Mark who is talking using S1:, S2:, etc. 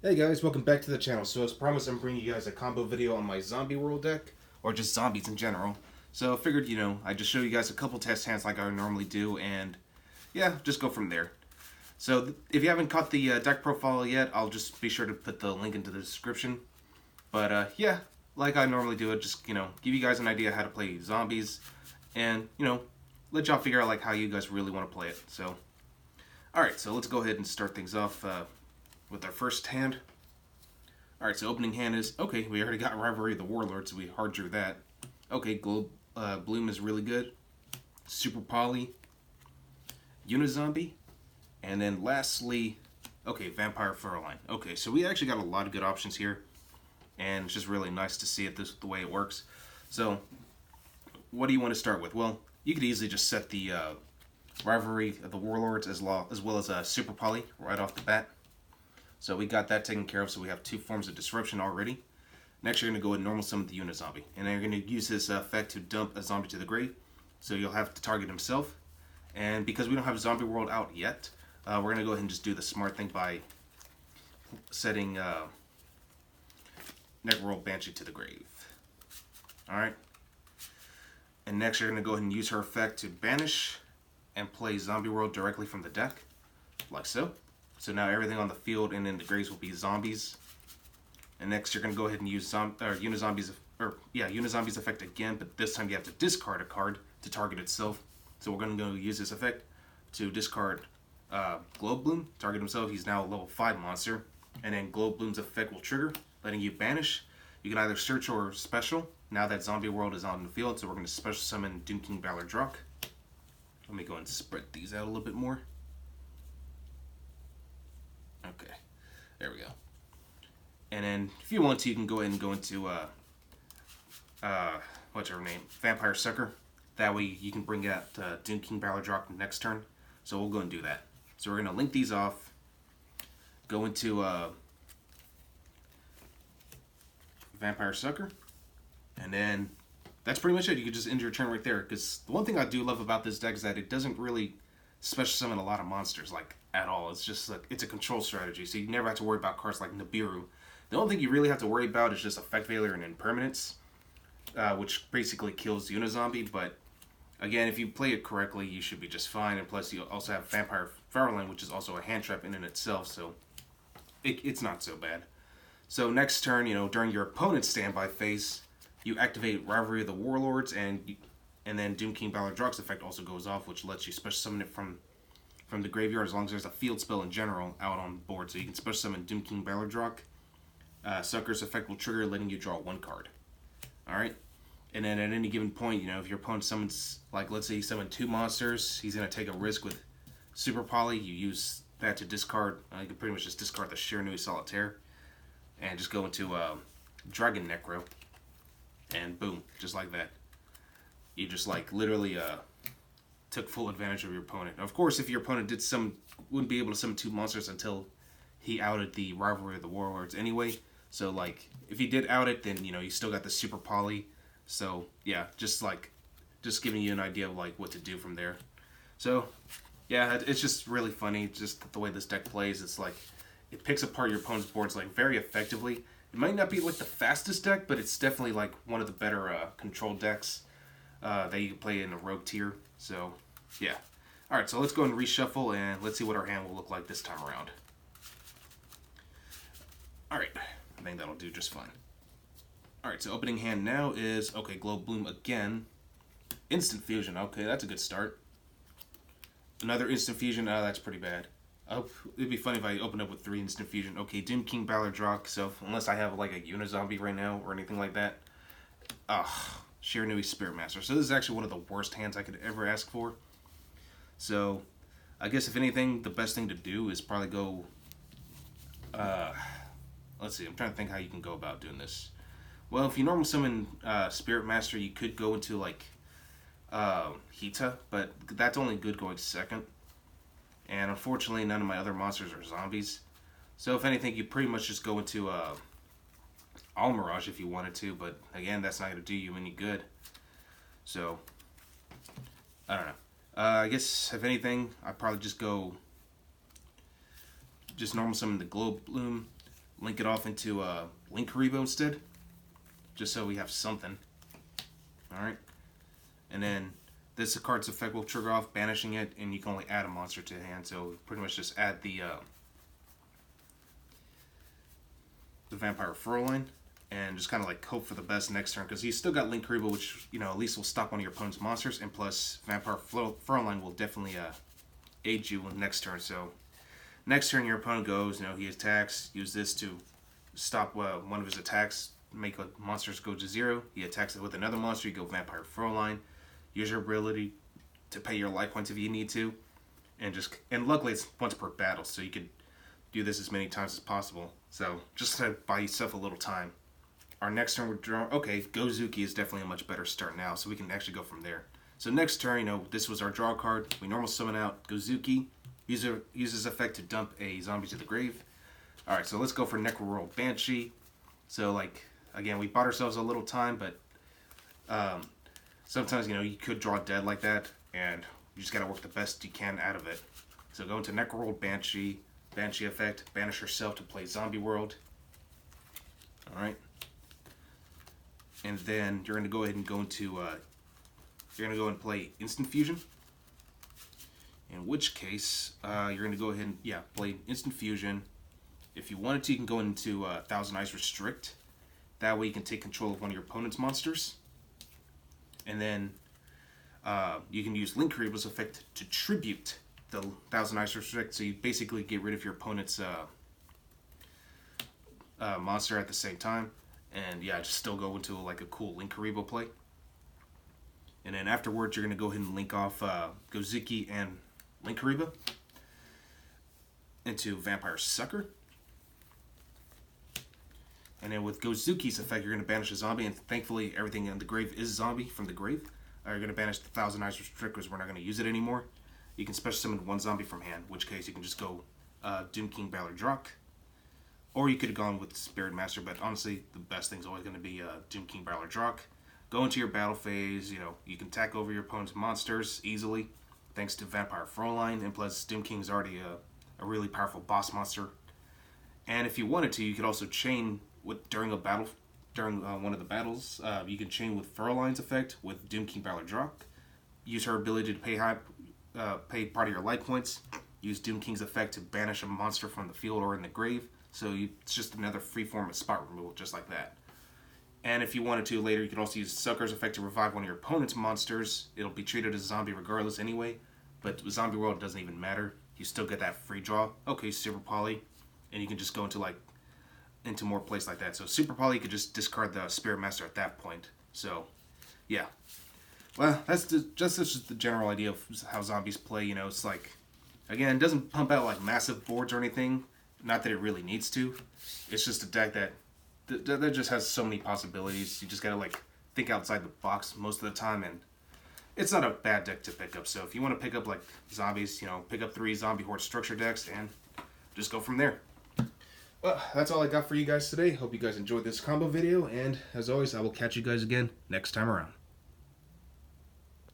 S1: Hey guys, welcome back to the channel. So as promised, I'm bringing you guys a combo video on my Zombie World deck, or just zombies in general. So I figured, I'd just show you guys a couple test hands like I normally do, and yeah, just go from there. So if you haven't caught the deck profile yet, I'll just be sure to put the link into the description. But yeah, like I normally do, it just, give you guys an idea how to play zombies, and, let y'all figure out like how you guys really want to play it. So, alright, so let's go ahead and start things off with our first hand. Alright, so opening hand is, okay, we already got Rivalry of the Warlords, so we hard drew that. Okay, Bloom is really good. Super Poly. Unizombie. And then lastly, okay, Vampire Furline. Okay, so we actually got a lot of good options here. And it's just really nice to see it the way it works. So, what do you want to start with? Well, you could easily just set the Rivalry of the Warlords as well as Super Poly right off the bat. So we got that taken care of, so we have two forms of disruption already. Next, you're going to go and normal summon the Unizombie. And then you're going to use this effect to dump a zombie to the grave. So you'll have to target himself. And because we don't have Zombie World out yet, we're going to go ahead and just do the smart thing by setting Necroworld Banshee to the grave. Alright. And next, you're going to go ahead and use her effect to banish and play Zombie World directly from the deck, like so. So now everything on the field and in the graves will be zombies. And next you're going to go ahead and use Unizombies effect again, but this time you have to discard a card to target itself. So we're going to go use this effect to discard Globe Bloom, target himself. He's now a level 5 monster. And then Globe Bloom's effect will trigger, letting you banish. You can either search or special, now that Zombie World is on the field. So we're going to special summon Doom King Ballardrock. Let me go and spread these out a little bit more. Okay, there we go. And then, if you want to, you can go ahead and go into, what's her name? Vampire Sucker. That way you can bring out Doom King Ballardrock next turn. So we'll go and do that. So we're going to link these off. Go into Vampire Sucker. And then, that's pretty much it. You can just end your turn right there. Because the one thing I do love about this deck is that it doesn't really special summon a lot of monsters, like, at all. It's just like, it's a control strategy, so you never have to worry about cards like Nibiru. The only thing you really have to worry about is just Effect Failure and Impermanence, which basically kills Unizombie, but again, if you play it correctly, you should be just fine, and plus you also have Vampire Furline, which is also a hand trap in itself, so it's not so bad. So next turn, during your opponent's standby phase, you activate Rivalry of the Warlords, and then Doom King Ballardrock's effect also goes off, which lets you special summon it from the graveyard as long as there's a field spell in general out on board. So you can special summon Doom King Ballardrock. Sucker's effect will trigger, letting you draw one card. Alright? And then at any given point, if your opponent summons, like let's say he summoned 2 monsters, he's going to take a risk with Super Poly. You use that to discard. You can pretty much just discard the Shiranui Solitaire and just go into Dragon Necro. And boom, just like that. You just like literally took full advantage of your opponent. Now, of course, if your opponent wouldn't be able to summon 2 monsters until he outed the Rivalry of the Warlords anyway. So like, if he did out it, then you still got the Super Poly. So yeah, just giving you an idea of like what to do from there. So yeah, it's just really funny, just the way this deck plays. It's like it picks apart your opponent's boards like very effectively. It might not be like the fastest deck, but it's definitely like one of the better control decks that you can play in a rogue tier. So yeah. Alright, so let's go and reshuffle and let's see what our hand will look like this time around. Alright, I think that'll do just fine. Alright, so opening hand now is, okay, Globe Bloom again. Instant Fusion, okay, that's a good start. Another Instant Fusion, that's pretty bad. It'd be funny if I opened up with 3 Instant Fusion. Okay, Doom King Ballardrock, so unless I have like a Unizombie right now or anything like that. Shiranui Spiritmaster. So this is actually one of the worst hands I could ever ask for. So, I guess if anything, the best thing to do is probably go, let's see, I'm trying to think how you can go about doing this. Well, if you normal summon Spiritmaster, you could go into like Hita, but that's only good going second. And unfortunately, none of my other monsters are zombies. So if anything, you pretty much just go into Almirage if you wanted to, but again, that's not going to do you any good. So, I don't know. I guess, if anything, I'd probably just go, just normal summon the Globe Bloom, link it off into Linkuriboh instead, just so we have something. Alright, and then this card's effect will trigger off banishing it, and you can only add a monster to hand, so pretty much just add the Vampire Furrowline, and just kind of like hope for the best next turn, because he's still got Linkuriboh, which, you know, at least will stop one of your opponent's monsters, and plus Vampire Furrowline will definitely aid you next turn. So next turn your opponent goes, you know, he attacks, use this to stop one of his attacks, make monsters go to 0. He attacks it with another monster, you go Vampire Furrowline, use your ability to pay your life points if you need to, and luckily it's once per battle, so you could do this as many times as possible. So just to buy yourself a little time. Our next turn we're drawing. Okay, Gozuki is definitely a much better start now, so we can actually go from there. So next turn, you know, this was our draw card. We normal summon out Gozuki. Uses effect to dump a zombie to the grave. All right, so let's go for Necroroyal Banshee. So like again, we bought ourselves a little time, but sometimes, you know, you could draw dead like that, and you just gotta work the best you can out of it. So go into Necroroyal Banshee. Banshee effect, banish yourself to play Zombie World. Alright. And then you're going to go ahead and go into, you're going to go and play Instant Fusion. In which case, you're going to go ahead and, yeah, play Instant Fusion. If you wanted to, you can go into Thousand Eyes Restrict. That way you can take control of one of your opponent's monsters. And then you can use Linkuriboh's effect to tribute the Thousand Eyes Restrict, so you basically get rid of your opponent's monster at the same time, and yeah, just still go into like a cool Linkuriboh play. And then afterwards, you're gonna go ahead and link off Gozuki and Linkuriboh into Vampire Sucker. And then with Gozuki's effect, you're gonna banish a zombie, and thankfully everything in the grave is zombie from the grave. You're gonna banish the Thousand Eyes Restrict because we're not gonna use it anymore. You can special summon one zombie from hand, in which case you can just go Doom King Balor Drakh. Or you could have gone with Spirit Master, but honestly, the best thing's always going to be Doom King Balor Drakh. Go into your battle phase, you know, you can attack over your opponent's monsters easily, thanks to Vampire Furrowline, and plus Doom King's already a really powerful boss monster. And if you wanted to, you could also chain during a battle, during one of the battles, you can chain with Furrowline's effect with Doom King Balor Drakh. Use her ability to pay part of your life points. Use Doom King's effect to banish a monster from the field or in the grave. So it's just another free form of spot removal, just like that. And if you wanted to later, you could also use Sucker's effect to revive one of your opponent's monsters. It'll be treated as a zombie regardless anyway, but with Zombie World, it doesn't even matter. You still get that free draw. Okay, Super Poly, and you can just go into more plays like that. So Super Poly, you could just discard the Spirit Master at that point. So, yeah. Well, that's just the general idea of how zombies play. You know, it's like, again, it doesn't pump out like massive boards or anything. Not that it really needs to. It's just a deck that just has so many possibilities. You just gotta like think outside the box most of the time, and it's not a bad deck to pick up. So if you want to pick up like zombies, you know, pick up 3 Zombie Horde structure decks and just go from there. Well, that's all I got for you guys today. Hope you guys enjoyed this combo video, and as always, I will catch you guys again next time around.